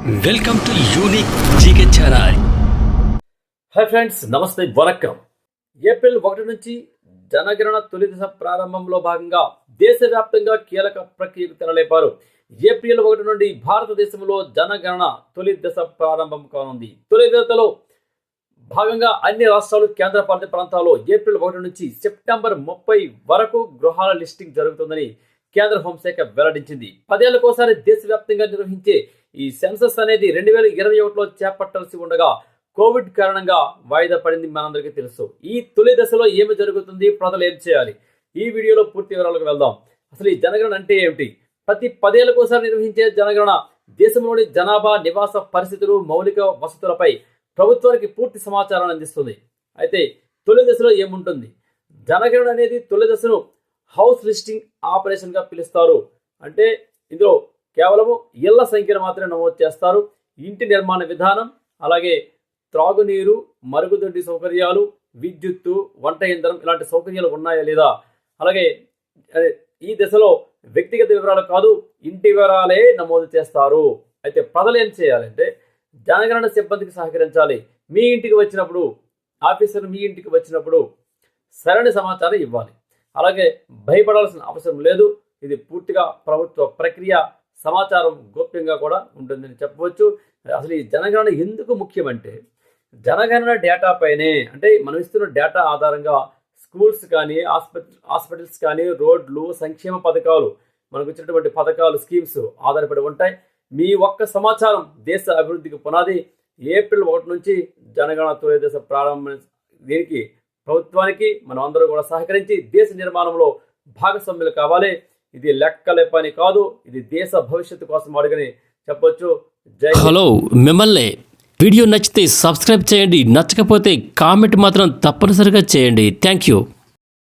Welcome to unique GK channel. Hi friends, నమస్తే, vanakkam. April 1 నుంచి జనగణన తొలి దశ ప్రారంభంలో భాగంగా దేశవ్యాప్తంగా కీలక ప్రక్రియకు తెరలేపారు. ఏప్రిల్ 1 నుండి భారతదేశంలో జనగణన తొలి దశ ప్రారంభం కానుంది. తొలి దశలో భాగంగా అన్ని రాష్ట్రాలు, కేంద్రపాలిత ప్రాంతాల్లో ఏప్రిల్ 1 నుంచి సెప్టెంబర్ 30 వరకు గృహాల లిస్టింగ్ జరుగుతుందని కేంద్ర హోంశాఖ వెల్లడించింది. 10 ఏళ్లకోసారి దేశవ్యాప్తంగా నిర్వహించే ఈ సెన్సస్ అనేది 2021లో చేపట్టాల్సి ఉండగా కోవిడ్ కారణంగా వాయిదా పడింది. మనందరికీ తెలుసు. ఈ తొలి దశలో ఏమి జరుగుతుంది, ప్రజలు ఏం చేయాలి, ఈ వీడియోలో పూర్తి వివరాలకు వెళ్దాం. అసలు ఈ జనగణన అంటే ఏమిటి? ప్రతి 10 ఏళ్లకోసారి నిర్వహించే జనగణన దేశంలోని జనాభా, నివాస పరిస్థితులు, మౌలిక వసతులపై ప్రభుత్వానికి పూర్తి సమాచారాన్ని అందిస్తుంది. అయితే తొలి దశలో ఏముంటుంది? జనగణన అనేది తొలి దశను హౌస్ లిస్టింగ్ ఆపరేషన్గా పిలుస్తారు. అంటే ఇందులో కేవలము ఇళ్ల సంఖ్యను మాత్రమే నమోదు చేస్తారు. ఇంటి నిర్మాణ విధానం, అలాగే త్రాగునీరు, మరుగుదొడ్డి సౌకర్యాలు, విద్యుత్తు, వంట ఇంధనం ఇలాంటి సౌకర్యాలు ఉన్నాయా లేదా, అలాగే ఈ దశలో వ్యక్తిగత వివరాలు కాదు, ఇంటి వివరాలే నమోదు చేస్తారు. అయితే ప్రజలు ఏం చేయాలంటే జనగణన సిబ్బందికి సహకరించాలి. మీ ఇంటికి వచ్చినప్పుడు, ఆఫీసర్ మీ ఇంటికి వచ్చినప్పుడు సరైన సమాచారం ఇవ్వాలి. అలాగే భయపడాల్సిన అవసరం లేదు. ఇది పూర్తిగా ప్రభుత్వ ప్రక్రియ, సమాచారం గోప్యంగా కూడా ఉంటుందని చెప్పవచ్చు. అసలు ఈ జనగణన ఎందుకు ముఖ్యమంటే, జనగణన డేటా పైనే, అంటే మనం ఇస్తున్న డేటా ఆధారంగా స్కూల్స్ కానీ, హాస్పిటల్స్ కానీ, రోడ్లు, సంక్షేమ పథకాలు, మనకు ఇచ్చినటువంటి పథకాలు, స్కీమ్స్ ఆధారపడి ఉంటాయి. మీ ఒక్క సమాచారం దేశ అభివృద్ధికి పునాది. ఏప్రిల్ 1 నుంచి జనగణన తొలి దశ ప్రారంభం. దీనికి ప్రభుత్వానికి మనం అందరూ కూడా సహకరించి దేశ నిర్మాణంలో భాగస్వామ్యులు కావాలి. ఇది లెక్కలే పని కాదు, ఇది దేశ భవిష్యత్తు కోసం అడుగని చెప్పొచ్చు. హలో, మిమ్మల్ని వీడియో నచ్చితే సబ్స్క్రైబ్ చేయండి, నచ్చకపోతే కామెంట్ మాత్రం తప్పనిసరిగా చేయండి. Thank you.